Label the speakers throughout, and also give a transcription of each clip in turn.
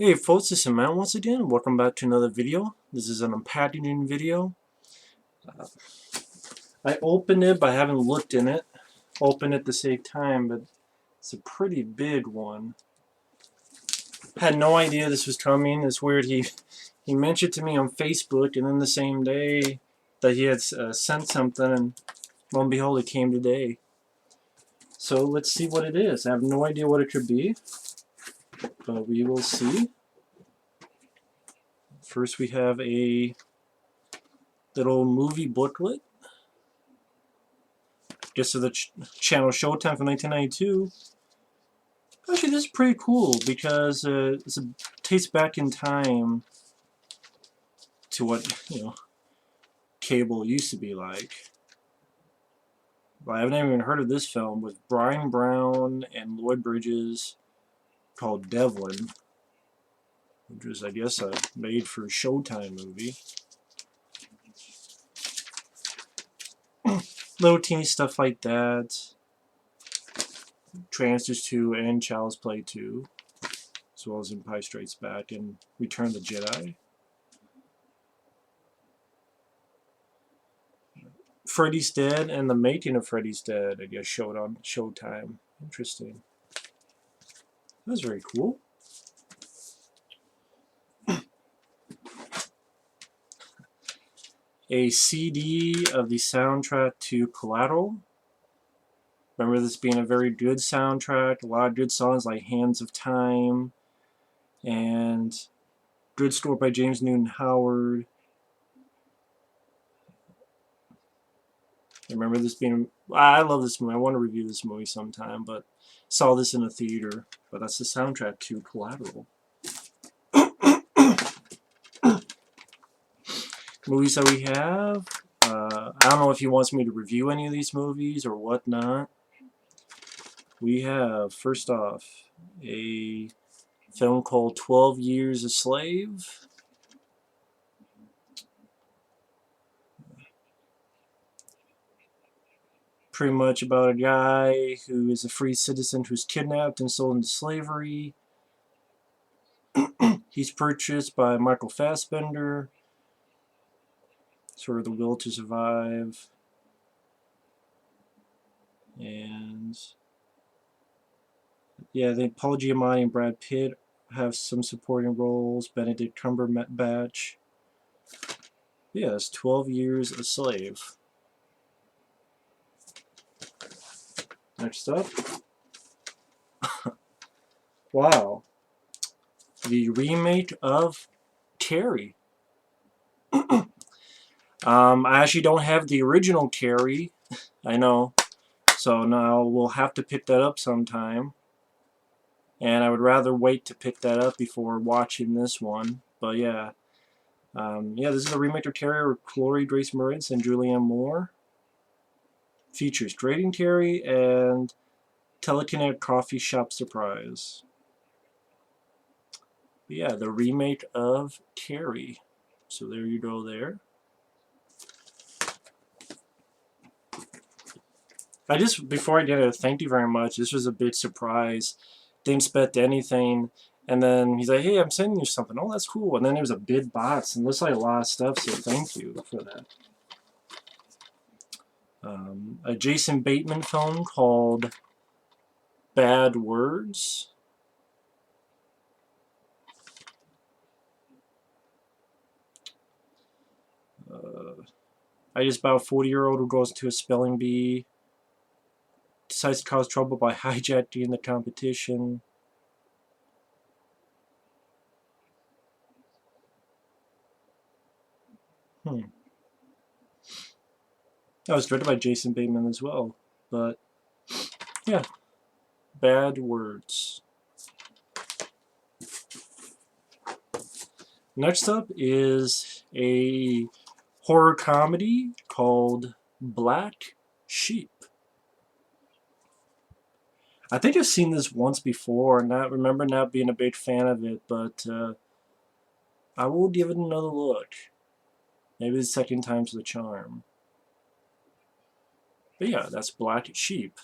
Speaker 1: Hey folks, this is Matt once again. Welcome back to another video. This is an unpackaging video. I opened it, but I haven't looked in it. Opened it to save time, but it's a pretty big one. Had no idea this was coming. It's weird. He mentioned to me on Facebook, and then the same day that he had sent something, and lo and behold, it came today. So let's see what it is. I have no idea what it could be, but we will see. First, we have a little movie booklet. Just to the channel Showtime from 1992. Actually, this is pretty cool because it takes back in time to what cable used to be like. But I've never even heard of this film with Brian Brown and Lloyd Bridges, called Devlin, which was, I guess, a made-for-Showtime movie. Little teeny stuff like that. Transistors 2 and Child's Play 2, as well as Empire Strikes Back and Return of the Jedi. Freddy's Dead and the Making of Freddy's Dead, I guess, showed on Showtime. Interesting. That's very cool. A CD of the soundtrack to Collateral. Remember this being a very good soundtrack. A lot of good songs like Hands of Time and good score by James Newton Howard. I remember this being... I love this movie. I want to review this movie sometime, but saw this in a theater. But that's the soundtrack to Collateral. Movies that we have. I don't know if he wants me to review any of these movies or whatnot. We have, first off, a film called 12 Years a Slave. Pretty much about a guy who is a free citizen who's kidnapped and sold into slavery. He's purchased by Michael Fassbender. Sort of the will to survive. And yeah, I think Paul Giamatti and Brad Pitt have some supporting roles. Benedict Cumberbatch. Yeah, it's 12 Years a Slave. Next up. Wow. The remake of Carrie. I actually don't have the original Carrie. I know. So now we'll have to pick that up sometime. And I would rather wait to pick that up before watching this one. But yeah. Yeah, this is a remake of Carrie with Chloe Grace Moretz and Julianne Moore. Features Grading Carrie and Telekinetic Coffee Shop Surprise. But yeah, the remake of Carrie. So there you go there. Before I did it, thank you very much. This was a big surprise. Didn't expect anything. And then he's like, hey, I'm sending you something. Oh, that's cool. And then there was a big box, and looks like a lot of stuff, so thank you for that. A Jason Bateman film called Bad Words. I just about a 40-year-old who goes to a spelling bee, decides to cause trouble by hijacking the competition. That was directed by Jason Bateman as well, but yeah, Bad Words. Next up is a horror comedy called Black Sheep. I think I've seen this once before, and I remember not being a big fan of it, but I will give it another look. Maybe the second time's the charm. But yeah, that's Black Sheep.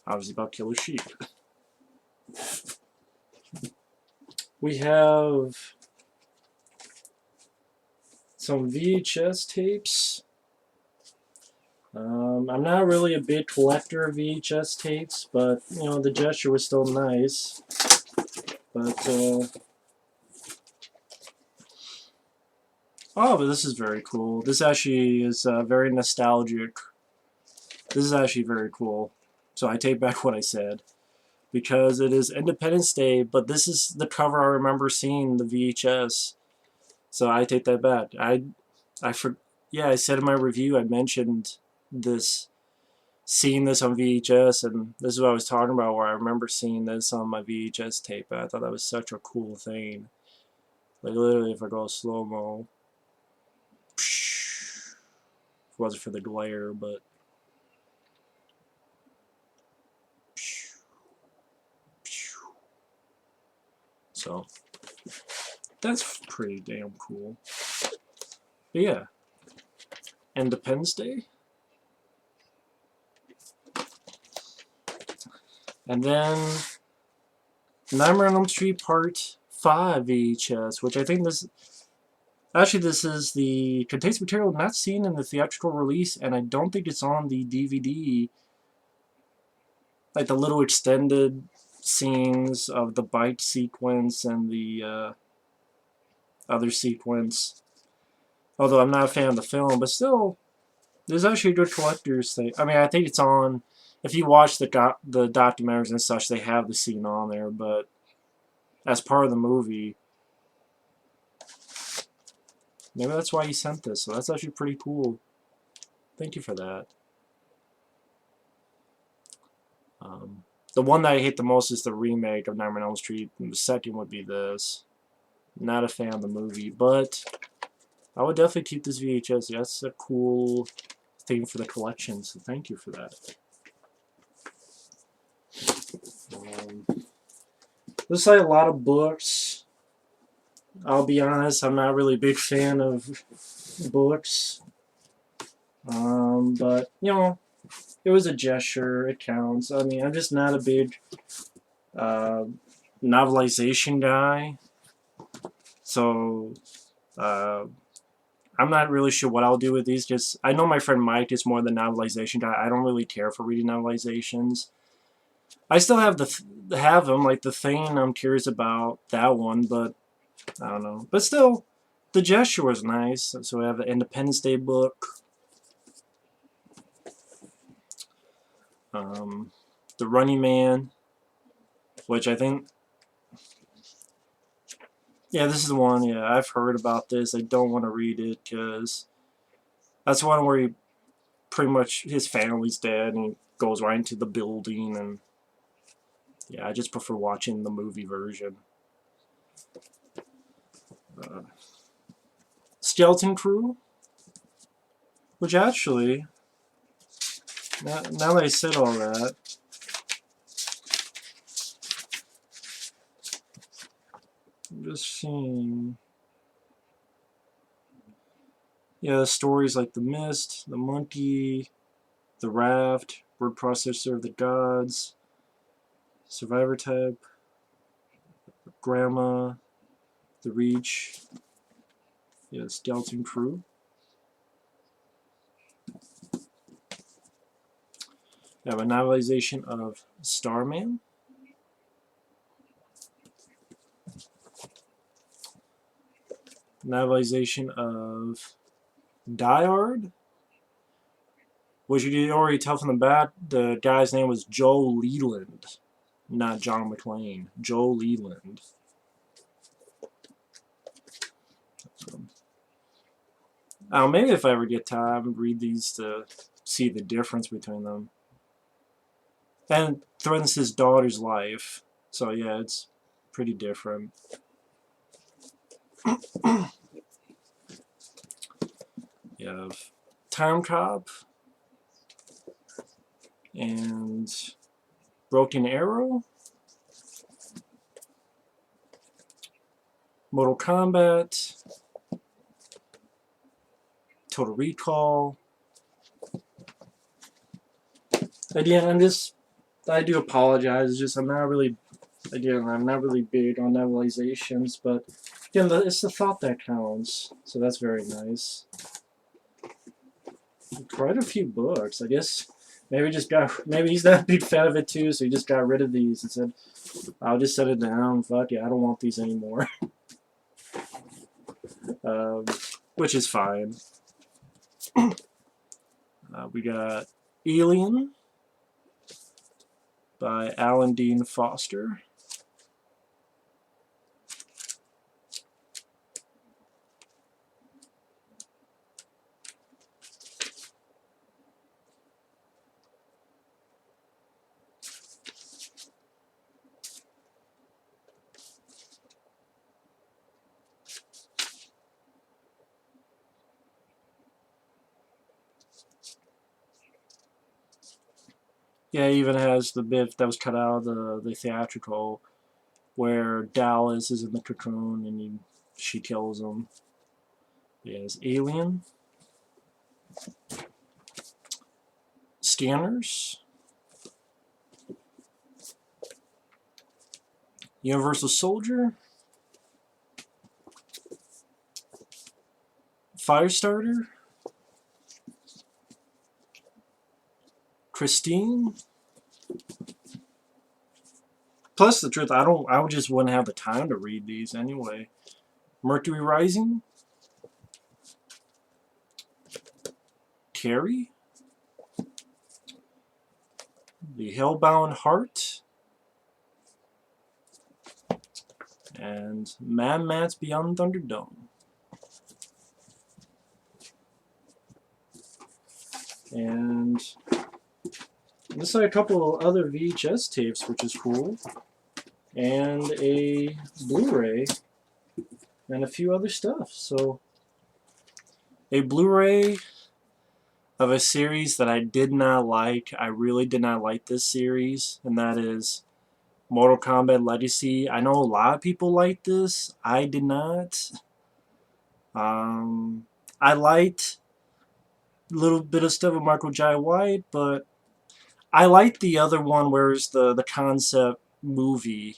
Speaker 1: Obviously about killer sheep. We have some VHS tapes. I'm not really a big collector of VHS tapes, but you know, the gesture was still nice. But oh, but this is very cool. This actually is very nostalgic. This is actually very cool. So I take back what I said, because it is Independence Day, but this is the cover I remember seeing the VHS. So I take that back. Yeah, I said in my review, I mentioned this, seeing this on VHS, and this is what I was talking about, where I remember seeing this on my VHS tape, and I thought that was such a cool thing. Like, literally, if I go slow-mo, if it wasn't for the glare, but so that's pretty damn cool. But yeah, Independence Day. And then Nightmare on Elm Street Part 5 VHS, which I think this... Actually, this is the contains material not seen in the theatrical release, and I don't think it's on the DVD. Like the little extended scenes of the bike sequence and the other sequence. Although I'm not a fan of the film, but still, there's actually a good collector's thing. I mean, I think it's on... If you watch the documentaries and such, they have the scene on there, but as part of the movie... Maybe that's why you sent this, so that's actually pretty cool. Thank you for that. The one that I hate the most is the remake of Nightmare on Elm Street, and the second would be this. Not a fan of the movie, but I would definitely keep this VHS. That's a cool thing for the collection, so thank you for that. Looks like a lot of books. I'll be honest, I'm not really a big fan of books. But, you know, it was a gesture, it counts. I mean, I'm just not a big novelization guy. So, I'm not really sure what I'll do with these. Just I know my friend Mike is more the novelization guy. I don't really care for reading novelizations. I still have them, like The Thing. I'm curious about that one, but I don't know. But still, the gesture was nice. So we have the Independence Day book. The Running Man, which I think... Yeah, this is the one. Yeah, I've heard about this. I don't want to read it because that's one where he pretty much, his family's dead and he goes right into the building, and yeah, I just prefer watching the movie version. Skeleton Crew, which actually, now that I said all that, I'm just seeing... Yeah, stories like The Mist, The Monkey, The Raft, Word Processor of the Gods, Survivor Type, Grandma, The Reach, yeah, Skeleton Crew. I have a novelization of Starman. Novelization of Die Hard, which you can already tell from the back, the guy's name was Joe Leland, not John McClane. Joe Leland. Maybe if I ever get time, read these to see the difference between them. And threatens his daughter's life, so yeah, it's pretty different. You have Time Cop and Broken Arrow, Mortal Kombat, Total Recall. And yeah, I do apologize. It's just I'm not really Again, I'm not really big on novelizations, but again, it's the thought that counts. So that's very nice. Quite a few books. I guess maybe he's not a big fan of it too, so he just got rid of these and said, "I'll just set it down. Fuck yeah, I don't want these anymore." Which is fine. We got Alien by Alan Dean Foster. Yeah, it even has the bit that was cut out of the theatrical where Dallas is in the cocoon and she kills him. He has Alien. Scanners. Universal Soldier. Firestarter. Christine. Plus, the truth, I just wouldn't have the time to read these anyway. Mercury Rising. Carrie. The Hellbound Heart. And Mad Max Beyond Thunderdome. And looks like a couple of other VHS tapes, which is cool. And a Blu-ray. And a few other stuff. So, a Blu-ray of a series that I did not like. I really did not like this series. And that is Mortal Kombat Legacy. I know a lot of people like this. I did not. I liked a little bit of stuff with Michael Jai White, but I liked the other one where it's the concept movie,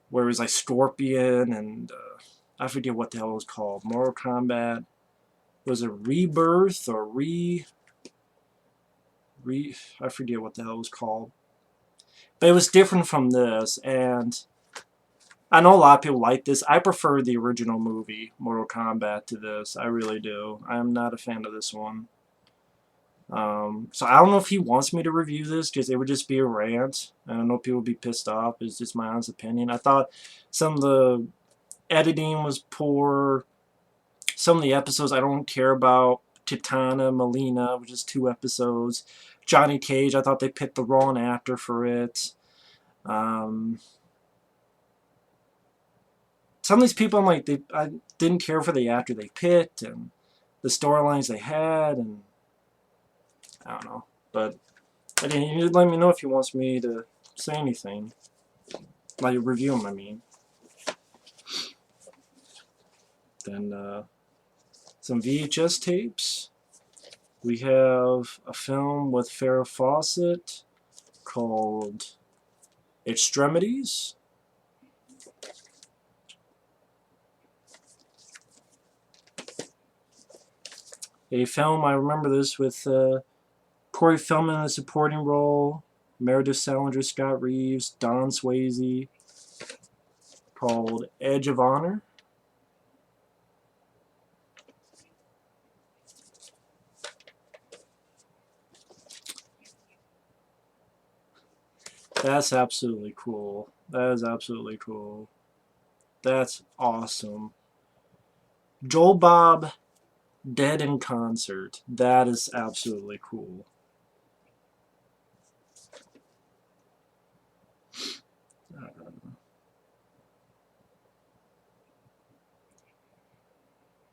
Speaker 1: where it was like Scorpion and I forget what the hell it was called. Mortal Kombat. Was it Rebirth or I forget what the hell it was called. But it was different from this, and I know a lot of people like this. I prefer the original movie, Mortal Kombat, to this. I really do. I am not a fan of this one. So I don't know if he wants me to review this, because it would just be a rant. I don't know if people would be pissed off. It's just my honest opinion. I thought some of the editing was poor. Some of the episodes I don't care about. Kitana, Melina, which is 2 episodes. Johnny Cage, I thought they picked the wrong actor for it. Some of these people, I'm like, I didn't care for the actor they picked and the storylines they had, and I don't know. But again, you let me know if he wants me to say anything, like review him. I mean, then some VHS tapes. We have a film with Farrah Fawcett called Extremities. A film, I remember this, with Corey Feldman in the supporting role, Meredith Salinger, Scott Reeves, Don Swayze, called Edge of Honor. That's absolutely cool. That is absolutely cool. That's awesome. Joel Bob, Dead in Concert. That is absolutely cool.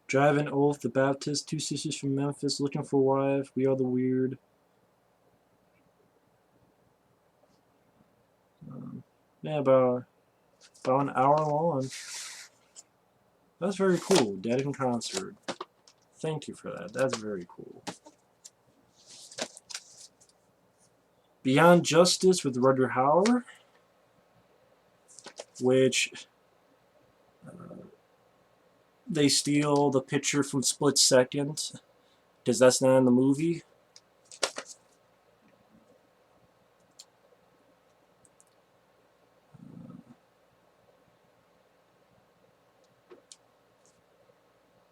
Speaker 1: Driving Oath, The Baptist, Two Sisters from Memphis, Looking for a Wife, We Are the Weird. Yeah, about an hour long. That's very cool. Dead in Concert. Thank you for that. That's very cool. Beyond Justice with Rutger Hauer. which they steal the picture from Split Second, because that's not in the movie.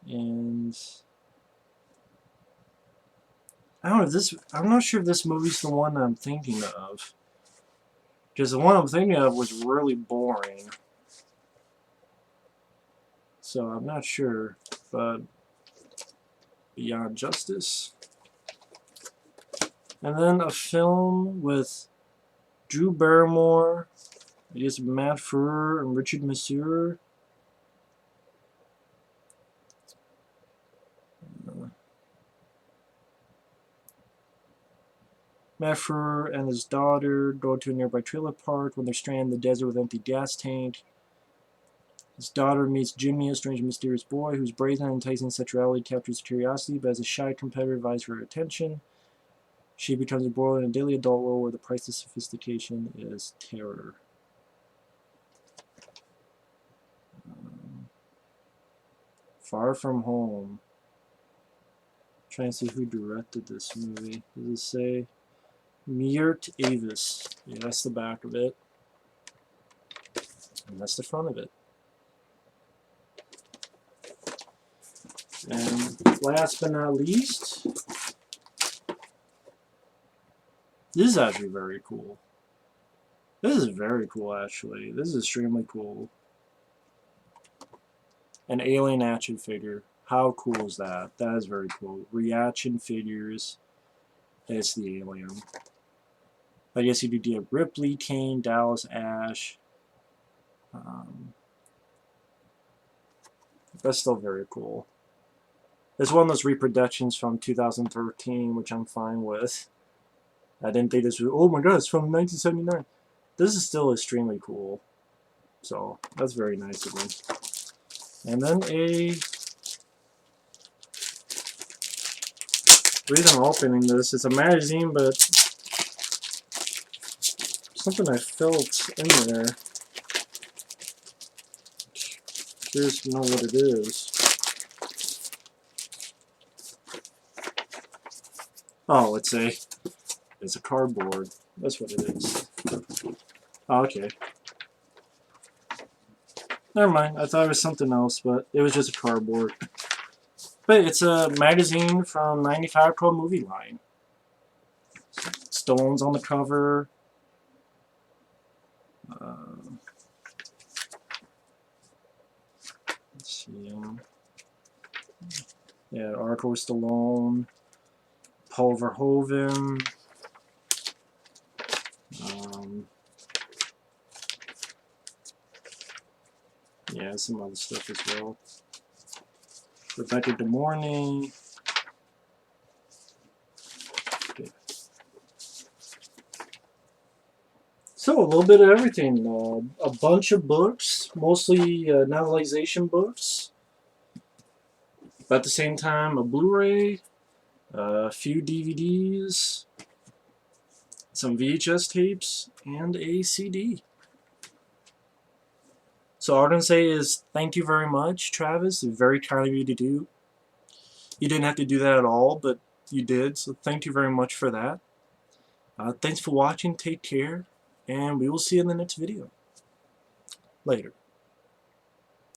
Speaker 1: And I don't know if this. I'm not sure if this movie's the one I'm thinking of, because the one I'm thinking of was really boring. So I'm not sure, but Beyond Justice. And then a film with Drew Barrymore, I guess Matt Frewer and Richard Masur. Matt Frewer and his daughter go to a nearby trailer park when they're stranded in the desert with an empty gas tank. His daughter meets Jimmy, a strange, mysterious boy whose brazen and enticing sexuality captures curiosity, but as a shy competitor vies for her attention. She becomes embroiled in a daily adult world where the price of sophistication is terror. Far From Home. Trying to see who directed this movie. Does it say? Meert Avis. Yeah, that's the back of it. And that's the front of it. And last but not least, this is actually very cool. This is very cool, actually. This is extremely cool. An alien action figure. How cool is that? That is very cool. Reaction figures. It's the alien. I guess you could get Ripley, Kane, Dallas, Ash. That's still very cool. It's one of those reproductions from 2013, which I'm fine with. I didn't think this was, oh my god, it's from 1979. This is still extremely cool. So, that's very nice of me. And then the reason I'm opening this, it's a magazine, but something I felt in there. Curious to know what it is. Oh, it's a cardboard. That's what it is. Oh, okay. Never mind. I thought it was something else, but it was just a cardboard. But it's a magazine from '95 called Movie Line. Stones on the cover. Let's see. Yeah, Arco Stallone. Paul Verhoeven. Yeah, some other stuff as well. Rebecca De Mornay. Okay. So, a little bit of everything. A bunch of books, mostly novelization books. But at the same time, a Blu-ray, a few DVDs, some VHS tapes, and a CD. So all I'm going to say is thank you very much, Travis. It's very kind of you to do. You didn't have to do that at all, but you did. So thank you very much for that. Thanks for watching. Take care. And we will see you in the next video. Later.